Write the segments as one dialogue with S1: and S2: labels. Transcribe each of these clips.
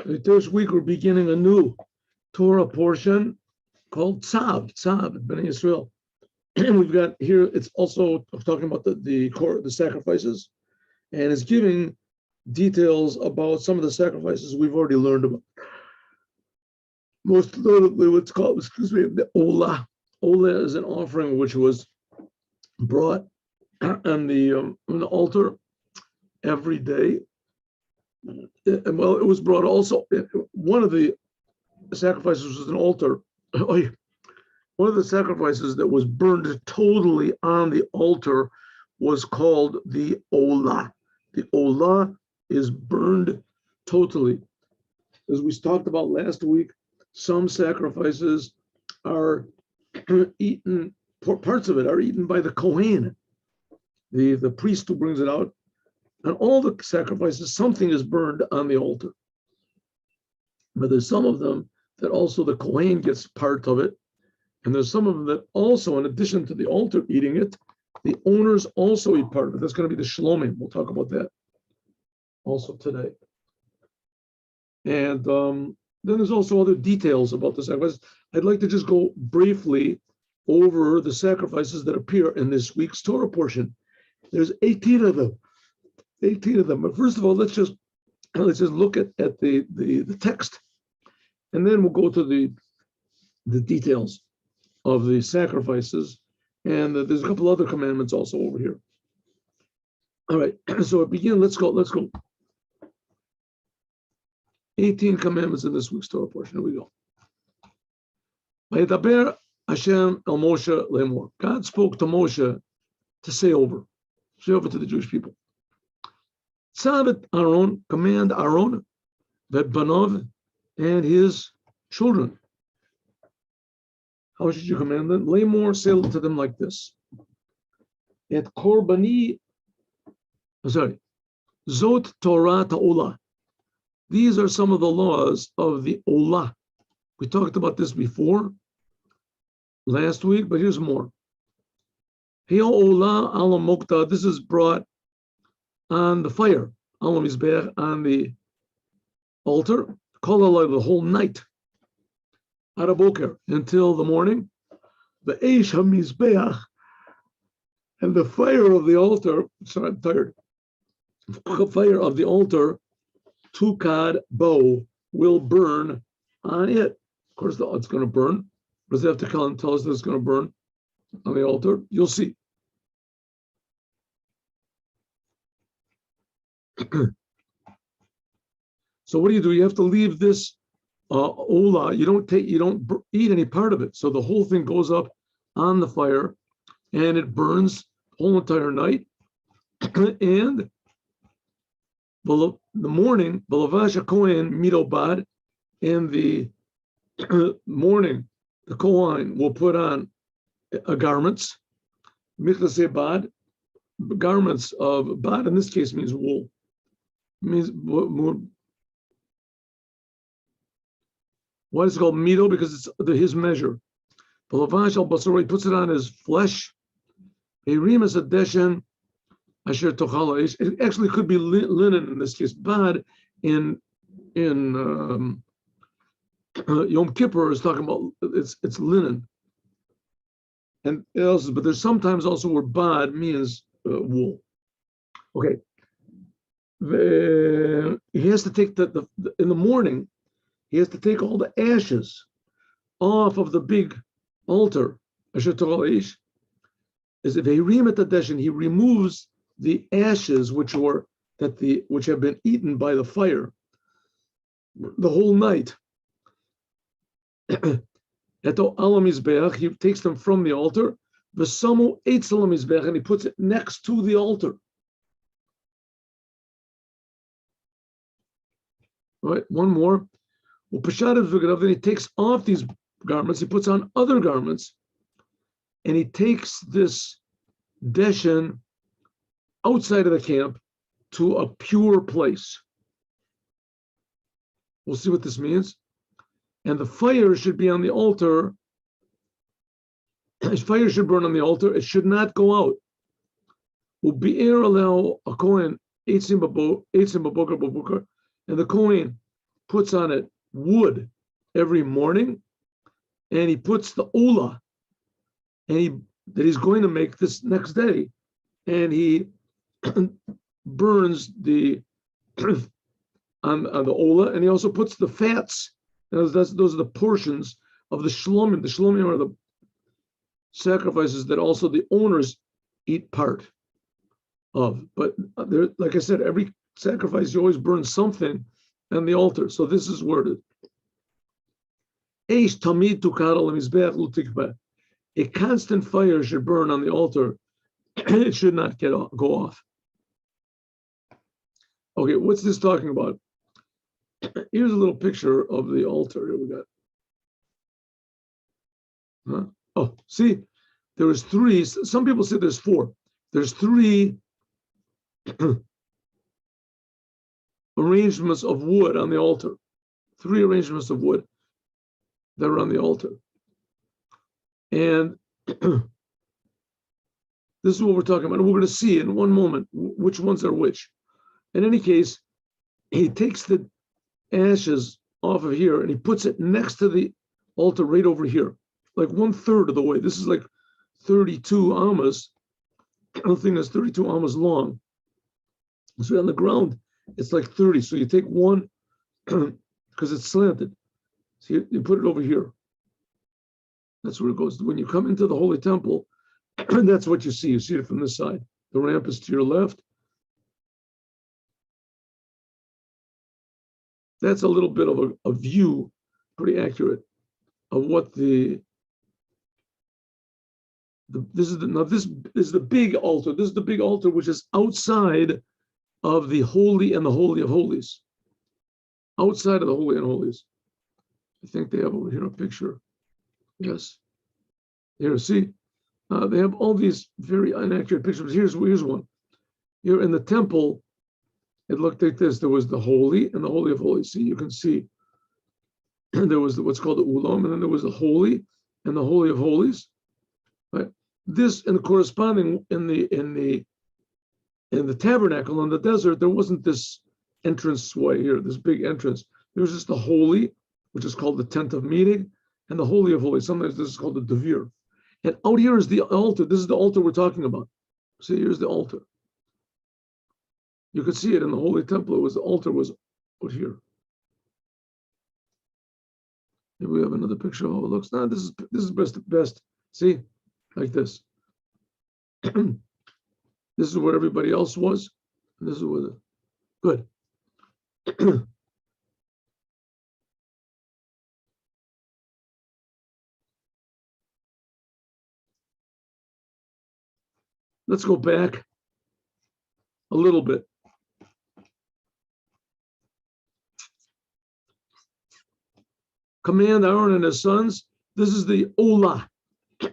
S1: This week we're beginning a new Torah portion called Tzav, Bnei Yisrael. And we've got here, it's also talking about the sacrifices, and it's giving details about some of the sacrifices we've already learned about. Most notably, what's called, the Olah. Olah is an offering which was brought on the altar every day. Well, it was brought also, one of the sacrifices was an altar. One of the sacrifices that was burned totally on the altar was called the Olah. The Olah is burned totally. As we talked about last week, some sacrifices are eaten, parts of it are eaten by the Kohen, the priest who brings it out. And all the sacrifices, something is burned on the altar. But there's some of them that also the Kohen gets part of it. And there's some of them that also, in addition to the altar eating it, the owners also eat part of it. That's going to be the Shlomim. We'll talk about that also today. And then there's also other details about the sacrifices. I'd like to just go briefly over the sacrifices that appear in this week's Torah portion. There's 18 of them. 18 of them. But first of all, let's just look at the text, and then we'll go to the details of the sacrifices. And there's a couple other commandments also over here. All right, so begin. Let's go. 18 commandments in this week's Torah portion. Here we go. Vayedaber Hashem el Moshe lemor. God spoke to Moshe to say over to the Jewish people. Tzavet Aaron, command Aaron, vet banov, and his children. How should you command them? Lemor, say to them like this. Et korbani, Zot Torah ta'olah. These are some of the laws of the Olah. We talked about this before, last week, but here's more. Heo Olah ala mokta. This is brought on the fire, ala mizbeach, on the altar, kol halayla, the whole night, araboker, until the morning. The eish hamizbeach, and the fire of the altar. Sorry, I'm tired. The fire of the altar, tukad bo, will burn on it. Of course, it's going to burn. Does it have to tell us that it's going to burn on the altar? You'll see. So what do? You have to leave this olah. You don't eat any part of it. So the whole thing goes up on the fire, and it burns the whole entire night. And the morning, Balavash Kohen midobad, in the morning, the Kohen will put on garments, miklasei bad, garments of bad. In this case, means wool. Means why is it called mido? Because it's his measure. Balavash al basar, he puts it on his flesh. Trumat HaDeshen asher tochal eish. It actually could be linen in this case. Bad in Yom Kippur is talking about it's linen. And else, but there's sometimes also where bad means wool. Okay. He has to take in the morning. He has to take all the ashes off of the big altar. Asher tochal eish is if Trumat HaDeshen, he removes the ashes which have been eaten by the fire the whole night. He takes them from the altar, and he puts it next to the altar. All right, one more. Then he takes off these garments, he puts on other garments, and he takes this deshen outside of the camp to a pure place. We'll see what this means. And the fire should be on the altar. Fire should burn on the altar. It should not go out. And the Kohen puts on it wood every morning, and he puts the olah, and that he's going to make this next day, and he burns the on the olah, and he also puts the fats. Those are the portions of the shlomim. The shlomim are the sacrifices that also the owners eat part of. But there, like I said, every sacrifice you always burn something on the altar. So this is worded. A constant fire should burn on the altar. It should not go off. Okay, what's this talking about? Here's a little picture of the altar. Here we got. Huh? Oh, see, there was 3. Some people say there's 4. There's 3 arrangements of wood on the altar. 3 arrangements of wood that are on the altar. And this is what we're talking about. And we're going to see in one moment which ones are which. In any case, he takes the ashes off of here and he puts it next to the altar right over here, like 1/3 of the way. This is like 32 amas. The thing is 32 amas long. So on the ground, it's like 30. So you take one because it's slanted. So you put it over here. That's where it goes. When you come into the Holy Temple, that's what you see. You see it from this side. The ramp is to your left. That's a little bit of a view, pretty accurate, of what this is the big altar. This is the big altar, which is outside of the Holy and the Holy of Holies. Outside of the Holy and Holies. I think they have over here a picture. Yes. Here, see, they have all these very inaccurate pictures. Here's one. Here in the temple, it looked like this. There was the Holy and the Holy of Holies. See, you can see. And there was what's called the Ulam, and then there was the Holy and the Holy of Holies. Right. This and corresponding in the tabernacle in the desert, there wasn't this entrance way here, this big entrance. There was just the Holy, which is called the tent of meeting, and the Holy of Holies. Sometimes this is called the Devir. And out here is the altar. This is the altar we're talking about. See, here's the altar. You could see it in the Holy Temple. The altar was out here. Here we have another picture of how it looks. Now this is best. See, like this. This is where everybody else was. And this is where good. Let's go back a little bit. Command Aaron and his sons. This is the Olah.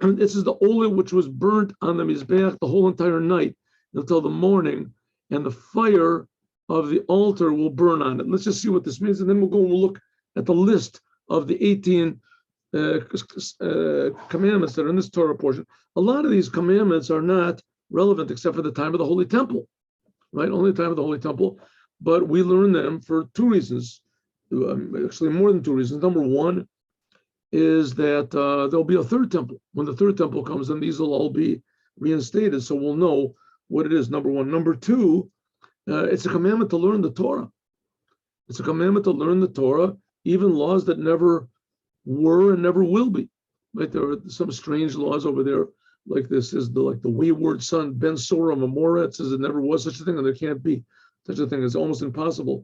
S1: This is the Olah which was burnt on the Mizbeach the whole entire night until the morning, and the fire of the altar will burn on it. Let's just see what this means, and then we'll look at the list of the 18 commandments that are in this Torah portion. A lot of these commandments are not relevant except for the time of the Holy Temple, right? Only the time of the Holy Temple, but we learn them for 2 reasons, actually more than 2 reasons. Number 1 is that there'll be a 3rd temple. When the 3rd temple comes, then these will all be reinstated, so we'll know what it is, number 1. Number 2, it's a commandment to learn the Torah. It's a commandment to learn the Torah, even laws that never were and never will be. Right? There are some strange laws over there, like this is the wayward son, Ben Sora Memora. It says it never was such a thing, and there can't be such a thing. It's almost impossible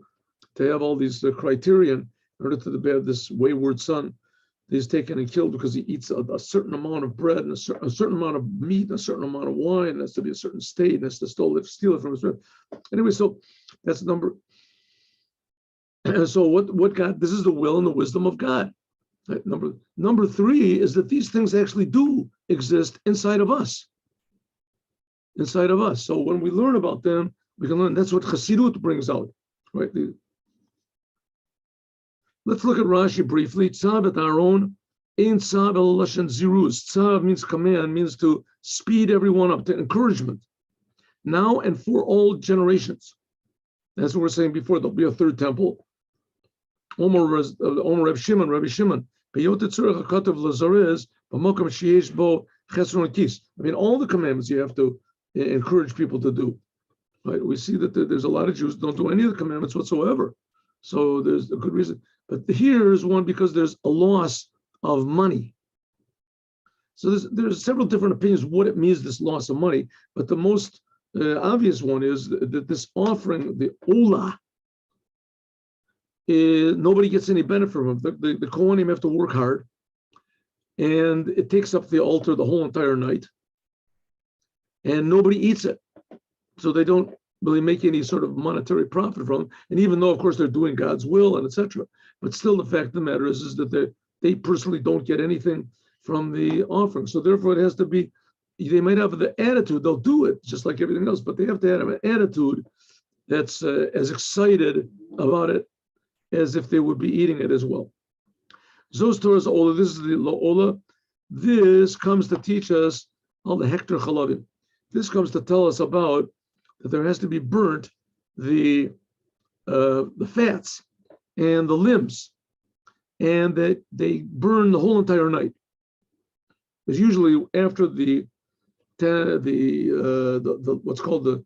S1: to have all these criterion in order to have this wayward son. He's taken and killed because he eats a certain amount of bread and a certain amount of meat and a certain amount of wine. It has to be a certain state, and has to steal it from his friend. Anyway, so that's number. And so what God? This is the will and the wisdom of God. Right? Number 3 is that these things actually do exist inside of us. Inside of us. So when we learn about them, we can learn. That's what Chassidut brings out, right? Let's look at Rashi briefly. Tzav et Aaron, ein tzav el lashon ziruz. Tzav means command, means to speed everyone up, to encouragement. Now and for all generations. That's what we're saying before. There'll be a 3rd temple. Omer Reb Shimon, Rabbi Shimon. I mean, all the commandments you have to encourage people to do. Right? We see that there's a lot of Jews who don't do any of the commandments whatsoever. So there's a good reason. But here's one because there's a loss of money. So there's several different opinions what it means, this loss of money. But the most obvious one is that this offering, the Olah, nobody gets any benefit from it. The Kohanim have to work hard, and it takes up the altar the whole entire night, and nobody eats it. So they don't really make any sort of monetary profit from it. And even though, of course, they're doing God's will and etc., but still the fact of the matter is that they personally don't get anything from the offering. So therefore it has to be, they might have the attitude, they'll do it just like everything else, but they have to have an attitude that's as excited about it as if they would be eating it as well. Zos Torah's Ola, this is the Ola. This comes to teach us all the hektar chalavim. This comes to tell us about that there has to be burnt the fats and the limbs, and that they burn the whole entire night. Because usually after the what's called the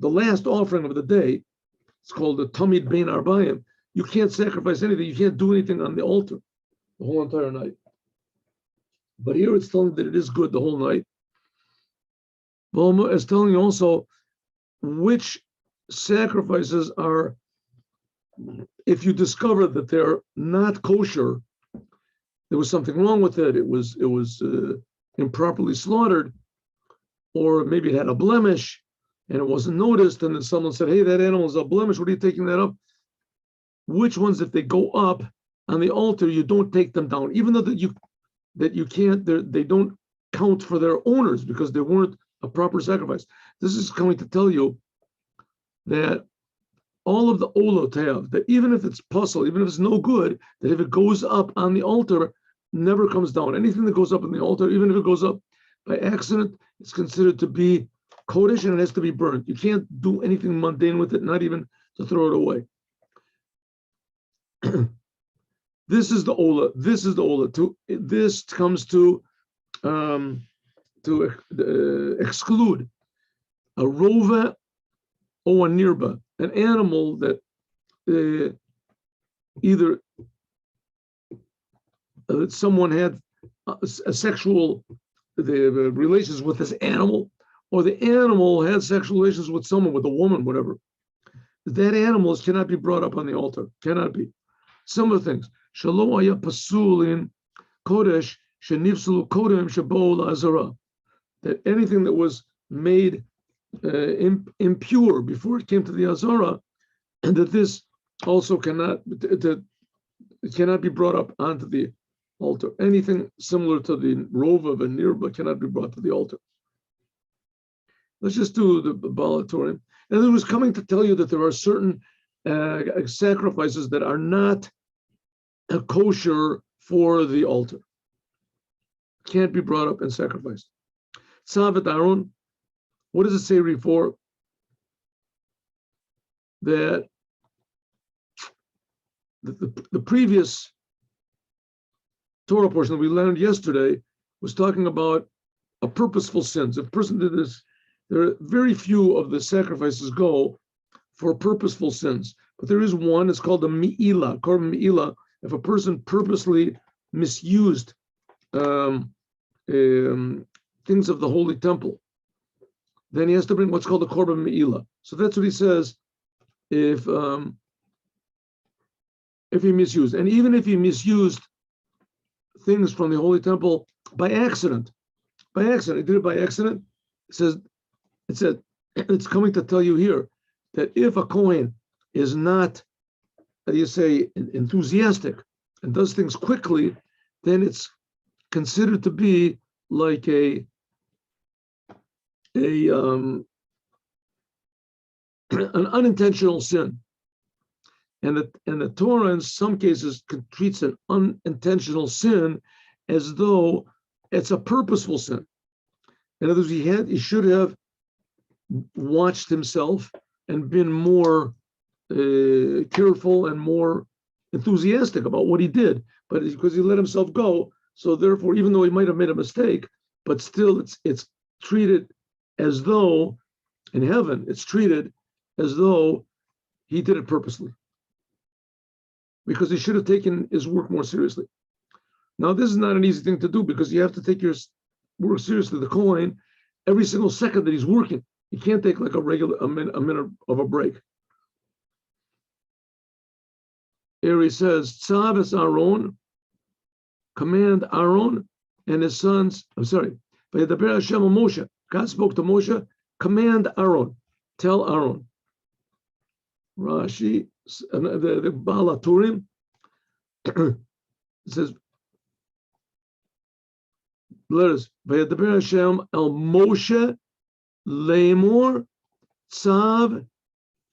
S1: last offering of the day, it's called the Tamid Bein Arbayim. You can't sacrifice anything. You can't do anything on the altar the whole entire night. But here it's telling that it is good the whole night. Well, it's telling you also which sacrifices are, if you discover that they're not kosher, there was something wrong with it. It was improperly slaughtered, or maybe it had a blemish and it wasn't noticed, and then someone said, hey, that animal is a blemish, what are you taking that up? Which ones, if they go up on the altar, you don't take them down, even though that you can't, they don't count for their owners because they weren't a proper sacrifice. This is going to tell you that all of the olot have, that even if it's puzzle, even if it's no good, that if it goes up on the altar, never comes down. Anything that goes up on the altar, even if it goes up by accident, it's considered to be kodesh and it has to be burnt. You can't do anything mundane with it, not even to throw it away. This is the ola. This is the ola. This comes to exclude a rova or a nirba, an animal that either someone had a sexual relations with this animal, or the animal had sexual relations with someone, with a woman, whatever. That animal cannot be brought up on the altar. Cannot be. Some of the things. Shalom aya pasulin kodesh shenifsulu kodem shabo la'azara. That anything that was made impure before it came to the azara, and that this also cannot be brought up onto the altar. Anything similar to the rova and nirba cannot be brought to the altar. Let's just do the balatorim. And it was coming to tell you that there are certain sacrifices that are not kosher for the altar. Can't be brought up and sacrificed. Tzav et Aaron, what does it say before? That the previous Torah portion that we learned yesterday was talking about a purposeful sins. If a person did this, there are very few of the sacrifices go for purposeful sins. But there is one, it's called a mi'ila, korban mi'ila. If a person purposely misused things of the holy temple, then he has to bring what's called a korban mi'ila. So that's what he says, if he misused. And even if he misused things from the holy temple by accident, he did it by accident, it's coming to tell you here that if a Kohen is not, enthusiastic and does things quickly, then it's considered to be like an unintentional sin. And the Torah in some cases treats an unintentional sin as though it's a purposeful sin. In other words, he should have watched himself and been more careful and more enthusiastic about what he did. But because he let himself go, so therefore, even though he might have made a mistake, but still it's treated as though in heaven, it's treated as though he did it purposely, because he should have taken his work more seriously. Now, this is not an easy thing to do, because you have to take your work seriously, the Kohen, every single second that he's working. You can't take like a minute of a break. Here he says, Tzav es Aaron, command Aaron and his sons. I'm sorry. Vayedaber Hashem Moshe. God spoke to Moshe, command Aaron, tell Aaron. Rashi, the Baal HaTurim, it says, letters, Vayedaber Hashem el Moshe Lemor Tzav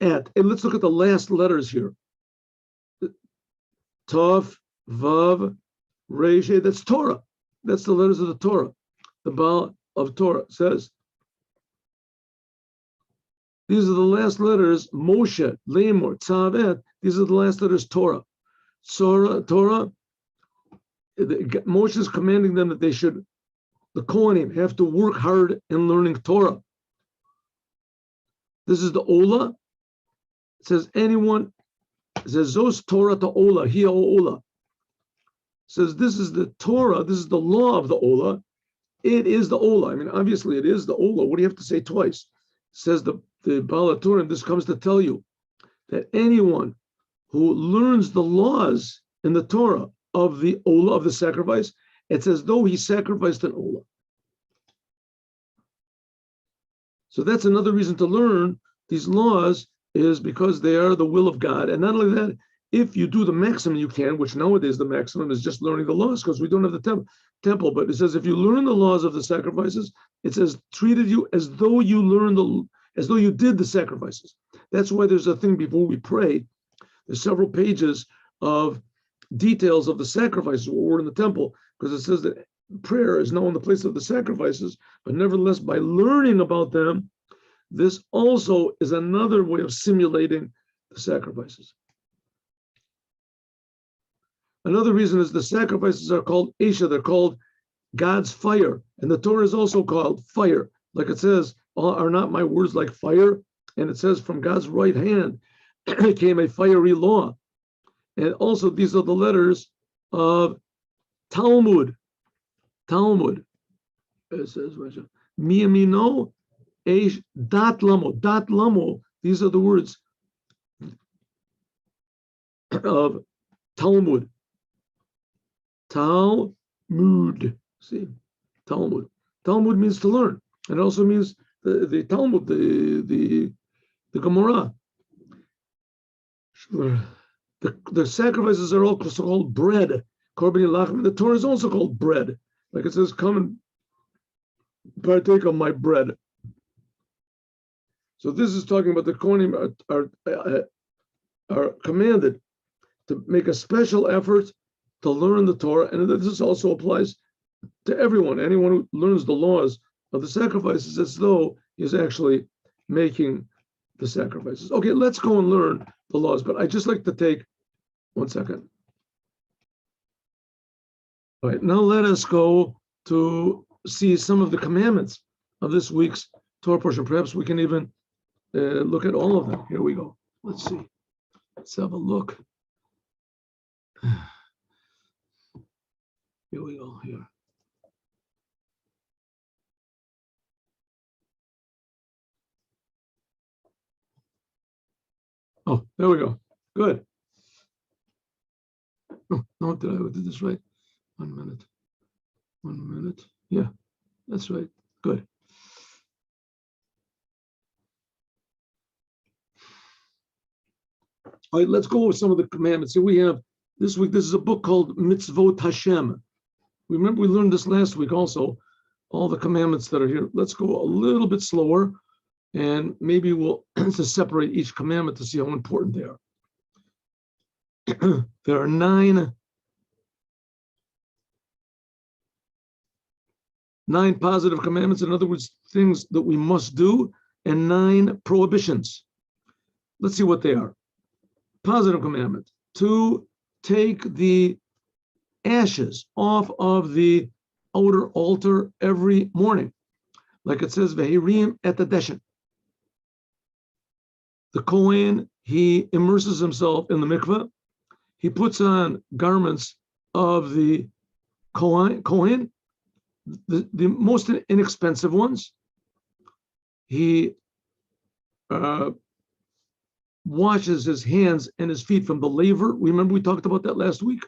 S1: et. And let's look at the last letters here. Tov, Vav, Reishe, that's Torah. That's the letters of the Torah. The Baal of Torah says, these are the last letters, Moshe, Lemor, Tzav et. These are the last letters, Torah. Torah, Moshe is commanding them that they should, the Kohanim, have to work hard in learning Torah. This is the Ola. It says anyone, it says Zos Torah to Ola, Hiya Ola. It says this is the Torah, this is the law of the Ola. It is the Ola. I mean, obviously it is the Ola. What do you have to say twice? It says the Baal HaTurim, this comes to tell you that anyone who learns the laws in the Torah of the Ola, of the sacrifice, it's as though he sacrificed an Ola. So that's another reason to learn these laws, is because they are the will of God. And not only that, if you do the maximum you can, which nowadays the maximum is just learning the laws, because we don't have the temple, but it says if you learn the laws of the sacrifices, it says treated you as though you learned as though you did the sacrifices. That's why there's a thing before we pray. There's several pages of details of the sacrifices when we're in the temple, because it says that prayer is now in the place of the sacrifices, but nevertheless, by learning about them, this also is another way of simulating the sacrifices. Another reason is the sacrifices are called Esha, they're called God's fire. And the Torah is also called fire. Like it says, are not my words like fire? And it says from God's right hand came a fiery law. And also these are the letters of Talmud. Talmud. It says, Miyamino Eish Dat Lamo. Dat Lamo. These are the words of Talmud. Talmud. See, Talmud. Talmud means to learn. It also means the Talmud, the Gemara. The sacrifices are also called bread. Korban Lachim. The Torah is also called bread. Like it says, come and partake of my bread. So this is talking about the Kohanim are commanded to make a special effort to learn the Torah, and this also applies to everyone. Anyone who learns the laws of the sacrifices, as though he's actually making the sacrifices. Okay, let's go and learn the laws, but I just like to take 1 second. All right, now let us go to see some of the commandments of this week's Torah portion. Perhaps we can even look at all of them. Here we go. Let's see. Let's have a look. Here we go. Here. Oh, there we go. Good. Oh, no, did this right? 1 minute. 1 minute. Yeah, that's right. Good. All right, let's go over some of the commandments. Here we have this week. This is a book called Mitzvot Hashem. Remember, we learned this last week also, all the commandments that are here. Let's go a little bit slower, and maybe we'll just separate each commandment to see how important they are. There are 9 positive commandments, in other words, things that we must do, and 9 prohibitions. Let's see what they are. positive commandment, to take the ashes off of the outer altar every morning. Like it says, Vehirim et HaDeshen. The Kohen, he immerses himself in the mikveh. He puts on garments of the Kohen, the most inexpensive ones. He washes his hands and his feet from the laver. Remember we talked about that last week?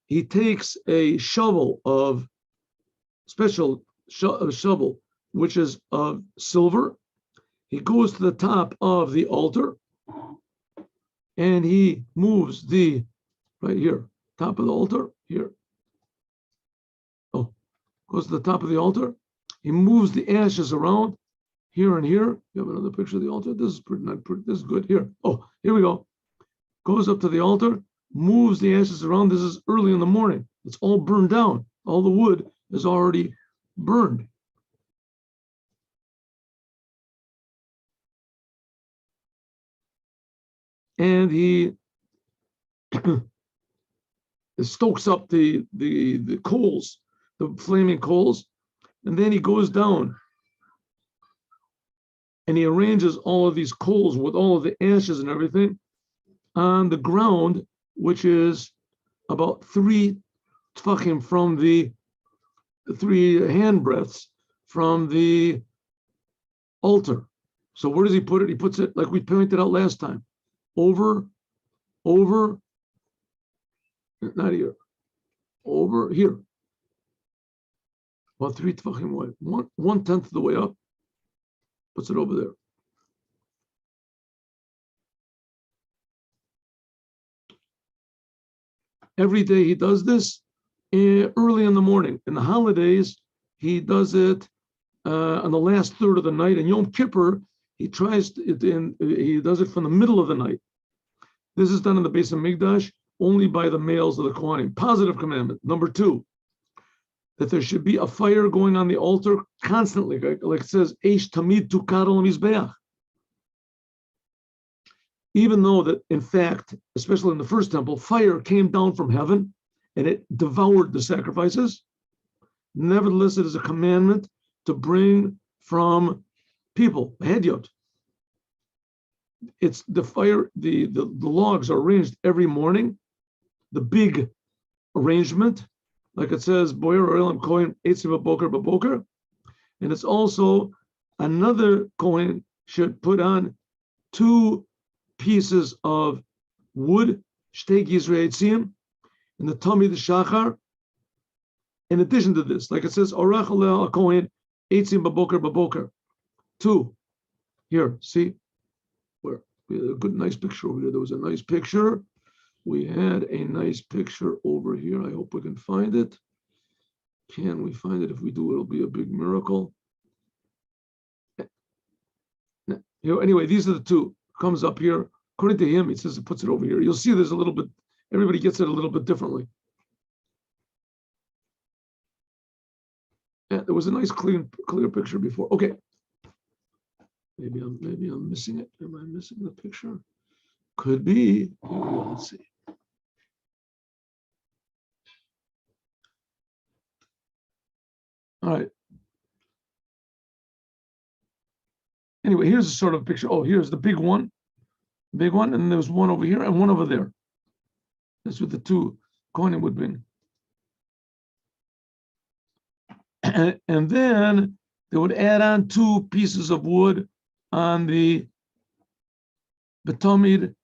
S1: He takes a shovel of special shovel, which is of silver. He goes to the top of the altar and he moves the, right here, top of the altar, here. Oh, goes to the top of the altar. He moves the ashes around here and here. You have another picture of the altar. This is pretty, not pretty, this is good. Here. Oh, here we go. Goes up to the altar, moves the ashes around. This is early in the morning. It's all burned down. All the wood is already burned. And he stokes up the coals, the flaming coals, and then he goes down and he arranges all of these coals with all of the ashes and everything on the ground, which is about 3 tefachim from the 3 handbreadths from the altar. So where does he put it? He puts it, like we pointed out last time, over, not here, over here. About 3 tefachim away, 1/10 of the way up, puts it over there. Every day he does this early in the morning. In the holidays, he does it on the last third of the night. And Yom Kippur, he does it from the middle of the night. This is done in the Beis Hamikdash only by the males of the Kohanim. Positive commandment. Number 2, that there should be a fire going on the altar constantly, like it says, Eish Tamid Tukar al Mizbeach. Even though that, in fact, especially in the first temple, fire came down from heaven and it devoured the sacrifices, nevertheless, it is a commandment to bring from people, Hedyot. It's the fire, the logs are arranged every morning, the big arrangement, like it says, Boyer Elam Kohen Eitziv Boker, and it's also another Kohen should put on 2 pieces of wood, Shtei Gizrei Eitzim, in the tummy of the Shachar. In addition to this, like it says, Orach Aleh Kohen Eitzim Baboker. 2. Here, see? Where? We had a good, nice picture over here. There was a nice picture. We had a nice picture over here. I hope we can find it. Can we find it? If we do, it'll be a big miracle. Anyway, these are the 2. Comes up here. According to him, he says it puts it over here. You'll see there's a little bit, everybody gets it a little bit differently. Yeah, there was a nice clear picture before. Okay. Maybe I'm missing it. Am I missing the picture? Could be. Let's see. All right. Anyway, here's a sort of picture. Oh, here's the big one, and there's one over here and one over there. That's what the 2 Kohanim would bring. And then they would add on 2 pieces of wood on the Batamid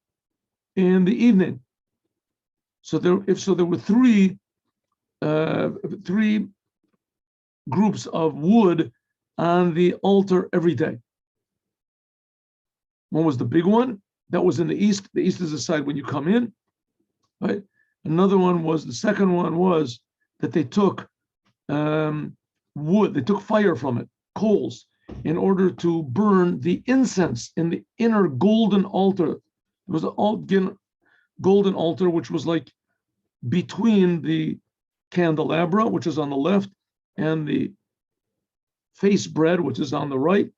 S1: in the evening. So there were 3 groups of wood on the altar every day. One was the big one, that was in the east. The east is the side when you come in, right? Another one was, the second one was that they took wood, they took fire from it, coals, in order to burn the incense in the inner golden altar. It was an golden altar, which was like between the candelabra, which is on the left, and the face bread, which is on the right.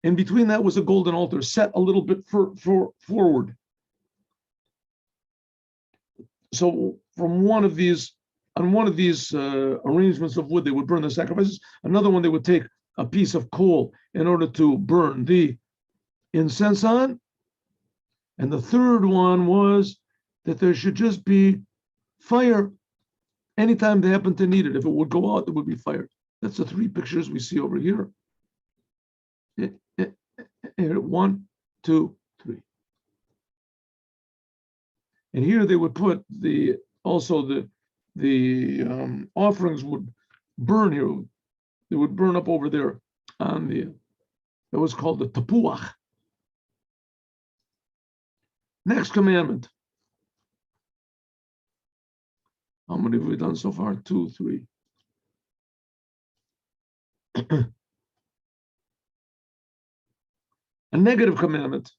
S1: In between that was a golden altar set a little bit forward. So from one of these arrangements of wood, they would burn the sacrifices. Another one, they would take a piece of coal in order to burn the incense on. And the third one was that there should just be fire anytime they happen to need it. If it would go out, there would be fire. That's the three pictures we see over here. Here, 1, 2, 3. And here they would put the offerings would burn here. They would burn up over there on that was called the tapuach. Next commandment. How many have we done so far? 2, 3. A negative commandment.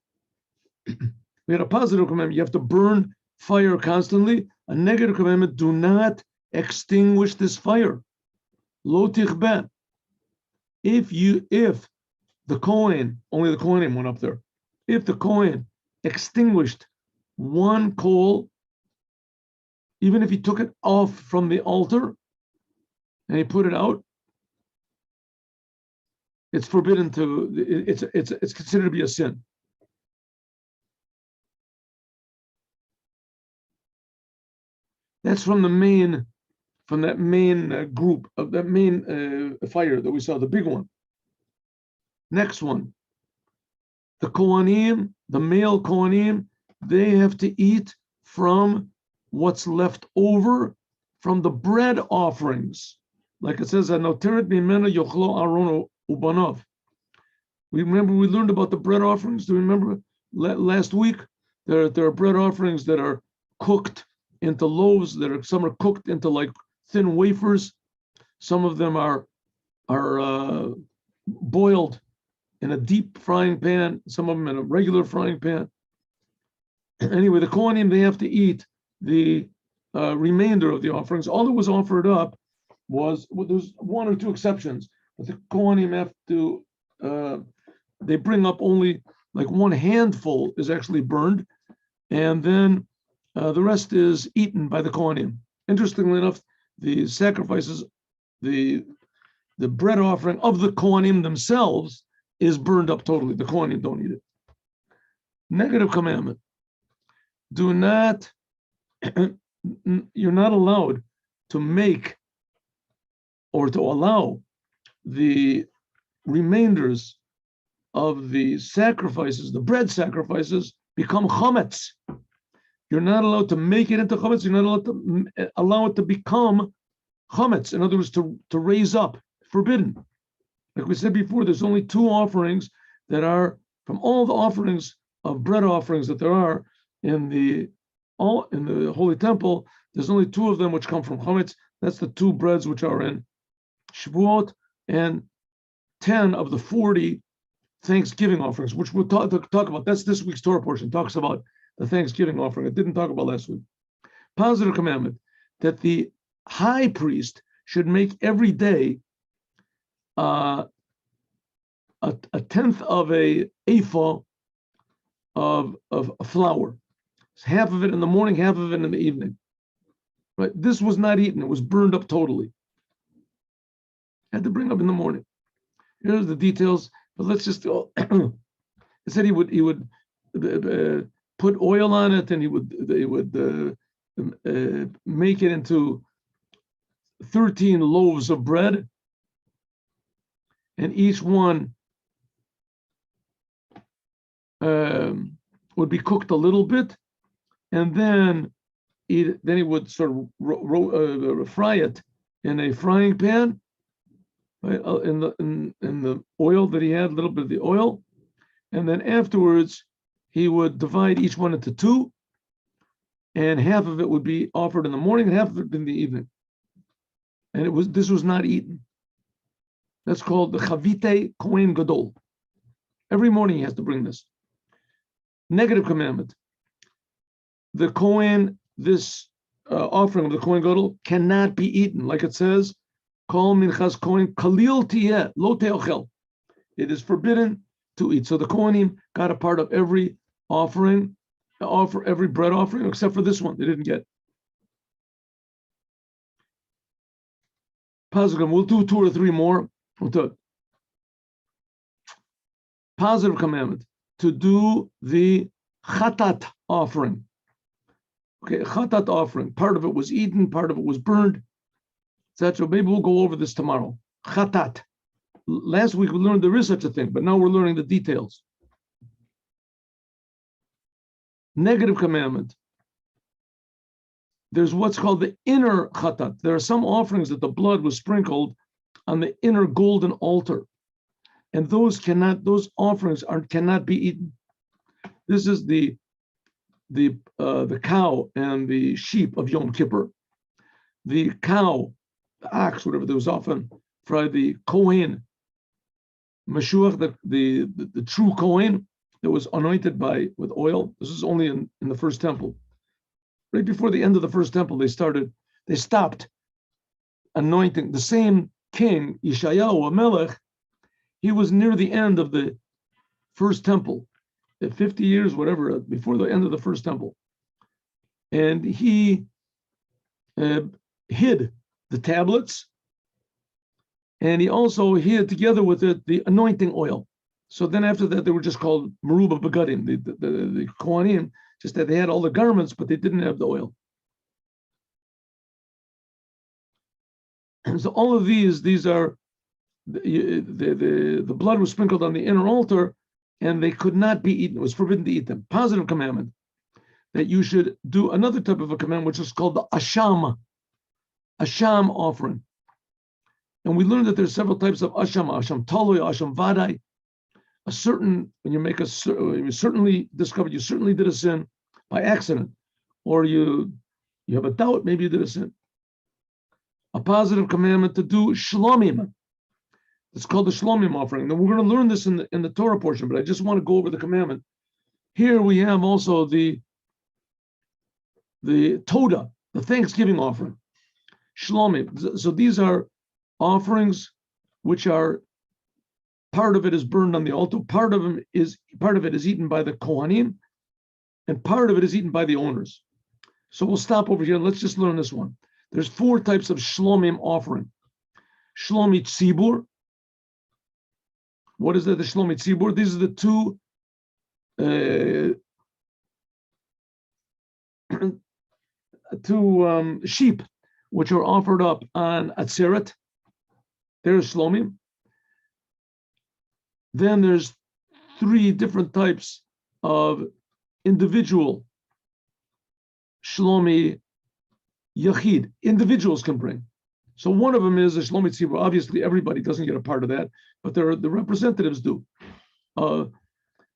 S1: We had a positive commandment. You have to burn fire constantly. A negative commandment: do not extinguish this fire. Lo tichben. If the Kohen, only the Kohanim went up there. If the Kohen extinguished one coal, even if he took it off from the altar and he put it out, it's forbidden to. It's considered to be a sin. That's from that main group of that main fire that we saw, the big one. Next one, the Kohanim, the male Kohanim, they have to eat from what's left over from the bread offerings, like it says, "Anoteret mimena yochlo Aaron ubanov." We learned about the bread offerings. Do you remember last week? There are bread offerings that are cooked into loaves. Some are cooked into like thin wafers. Some of them are boiled in a deep frying pan. Some of them in a regular frying pan. Anyway, the Kohanim, they have to eat the remainder of the offerings. All that was offered up was, there's one or two exceptions, but the Kohanim have to, they bring up only like one handful is actually burned, and then the rest is eaten by the Kohanim. Interestingly enough, the sacrifices, the bread offering of the Kohanim themselves is burned up totally. The Kohanim don't eat it. Negative commandment. Do not, you're not allowed to make or to allow the remainders of the sacrifices, the bread sacrifices, become chametz. You're not allowed to make it into chametz. You're not allowed to allow it to become chametz. In other words, to raise up. Forbidden. Like we said before, there's only two offerings that are, from all the offerings of bread offerings that there are in the Holy Temple, there's only two of them which come from chametz. That's the two breads which are in Shavuot, and 10 of the 40 Thanksgiving offerings, which we'll talk about. That's this week's Torah portion. Talks about the Thanksgiving offering. It didn't talk about last week. Positive commandment that the high priest should make every day a tenth of a ephah of flour. It's half of it in the morning, half of it in the evening. Right? This was not eaten. It was burned up totally. Had to bring up in the morning. Here's the details, but let's just go. It said he would put oil on it, and he would make it into 13 loaves of bread, and each one would be cooked a little bit, and then he would sort of fry it in a frying pan, right, in the oil that he had, a little bit of the oil, and then afterwards he would divide each one into two, and half of it would be offered in the morning, and half of it in the evening. And this was not eaten. That's called the Chavite Kohen Gadol. Every morning he has to bring this. Negative commandment. The Kohen, this offering of the Kohen Gadol cannot be eaten. Like it says, Kol minchas Kohen kalil tiyeh lo teochel. It is forbidden to eat. So the Kohanim got a part of every offering, every bread offering, except for this one. They didn't get. Positive. We'll do 2 or 3 more. We'll do it. Positive commandment to do the chatat offering. Okay, chatat offering. Part of it was eaten, part of it was burned, etc. Maybe we'll go over this tomorrow. Chatat. Last week we learned there is such a thing, but now we're learning the details. Negative commandment. There's what's called the inner chatat. There are some offerings that the blood was sprinkled on the inner golden altar, and those offerings cannot be eaten. This is the cow and the sheep of Yom Kippur. The cow, the ox, whatever, there was often for the Kohen, Mashuach, the true Kohen that was anointed with oil. This is only in the first temple. Right before the end of the first temple, they stopped anointing. The same king, Yeshayahu, Melech, he was near the end of the first temple, 50 years, whatever, before the end of the first temple. And he hid the tablets, and he also hid together with it the anointing oil. So then after that, they were just called Meruba Begadim, the Kohanim, just that they had all the garments, but they didn't have the oil. And so all of these are, the blood was sprinkled on the inner altar, and they could not be eaten. It was forbidden to eat them. Positive commandment, that you should do another type of a commandment, which is called the asham offering. And we learned that there's several types of asham taloi, asham vadai. You certainly discovered you certainly did a sin by accident, or you have a doubt, maybe you did a sin. A positive commandment to do shlomim. It's called the shlomim offering. Now we're going to learn this in the Torah portion, but I just want to go over the commandment. Here we have also the toda, the Thanksgiving offering, shlomim. So these are offerings which are, part of it is burned on the altar, part of it is eaten by the Kohanim, and part of it is eaten by the owners. So we'll stop over here and let's just learn this one. There's 4 types of shlomim offering. Shlomi tzibur. What is that? The shlomi tzibur. These are the 2 sheep which are offered up on Atzeret. There's shlomim. Then there's 3 different types of individual shlomi yachid. Individuals can bring. So one of them is a shlomi tzibur. Obviously, everybody doesn't get a part of that, but the representatives do. But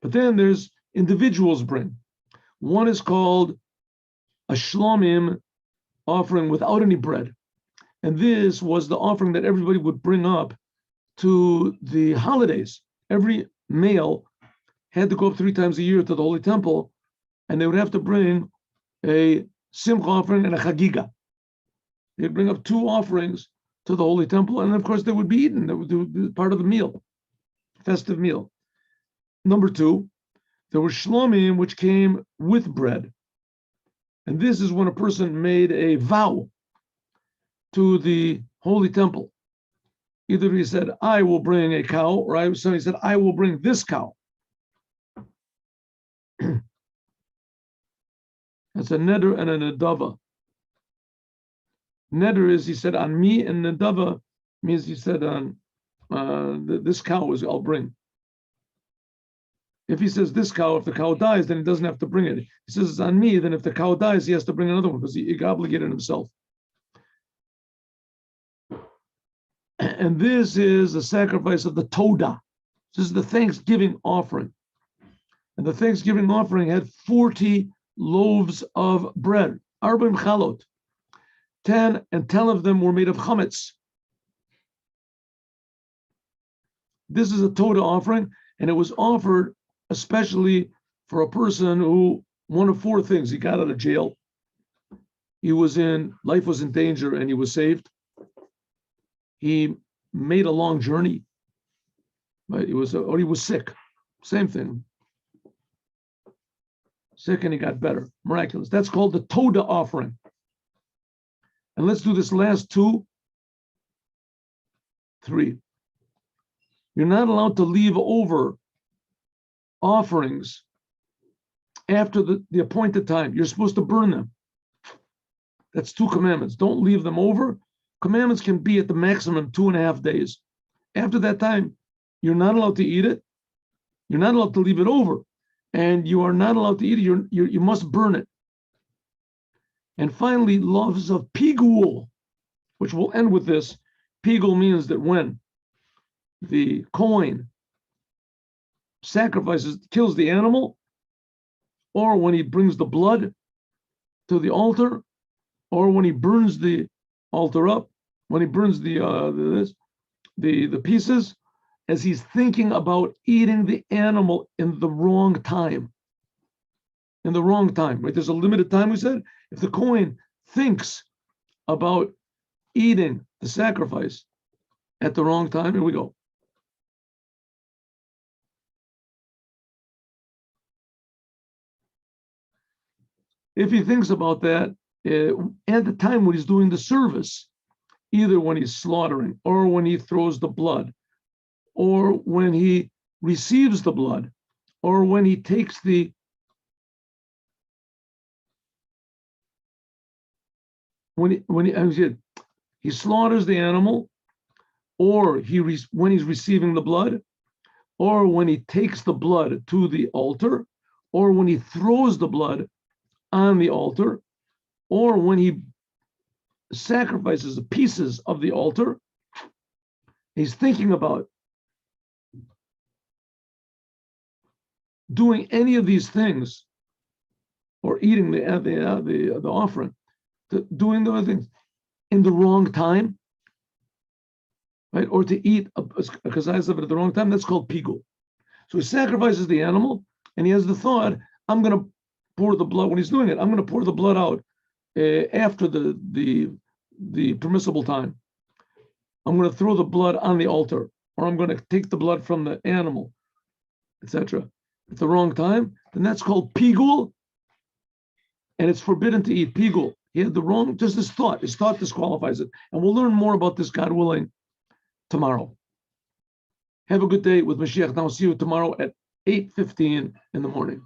S1: then there's individuals bring. One is called a shlomim offering without any bread. And this was the offering that everybody would bring up to the holidays. Every male had to go up 3 times a year to the Holy Temple, and they would have to bring a simcha offering and a chagiga. They'd bring up 2 offerings to the Holy Temple, and of course they would be eaten. That would be part of the meal, festive meal. Number 2, there were shlomim which came with bread. And this is when a person made a vow to the Holy Temple. Either he said, I will bring a cow, or he said, I will bring this cow. That's a neder and a nedava. Neder is, he said, on me, and nedava means he said, on this cow I'll bring. If he says this cow, if the cow dies, then he doesn't have to bring it. He says it's on me, then if the cow dies, he has to bring another one because he obligated himself. And this is the sacrifice of the Todah. This is the Thanksgiving offering. And the Thanksgiving offering had 40 loaves of bread. Arba'im chalot. 10 of them were made of chametz. This is a Todah offering, and it was offered especially for a person who, one of 4 things: he got out of jail, life was in danger, and he was saved. He made a long journey, right? Or he was sick. Same thing. Second, he got better. Miraculous. That's called the Toda offering. And let's do this last 2, 3. You're not allowed to leave over offerings after the appointed time. You're supposed to burn them. That's 2 commandments. Don't leave them over. Commandments can be at the maximum 2.5 days. After that time, you're not allowed to eat it. You're not allowed to leave it over. And you are not allowed to eat it. You must burn it. And finally, loves of pigul, which will end with this. Pigul means that when the Kohen kills the animal, or when he brings the blood to the altar, or when he burns the altar up, when he burns the pieces, as he's thinking about eating the animal in the wrong time. In the wrong time, right? There's a limited time, we said. If the Kohen thinks about eating the sacrifice at the wrong time, here we go. If he thinks about that at the time when he's doing the service, either when he's slaughtering, or when he throws the blood, or when he receives the blood, or when he takes when he slaughters the animal, or when he's receiving the blood, or when he takes the blood to the altar, or when he throws the blood on the altar, or when he sacrifices the pieces of the altar, he's thinking about doing any of these things, or eating the offering, doing the other things in the wrong time, right? Or to eat a kazayas of it at the wrong time, that's called pigul. So he sacrifices the animal, and he has the thought, I'm going to pour the blood, when he's doing it, I'm going to pour the blood out after the permissible time. I'm going to throw the blood on the altar, or I'm going to take the blood from the animal, etc. At the wrong time, then that's called pigul, and it's forbidden to eat pigul. He had the wrong, just his thought disqualifies it. And we'll learn more about this, God willing, tomorrow. Have a good day with Mashiach. Now, I'll see you tomorrow at 8:15 in the morning.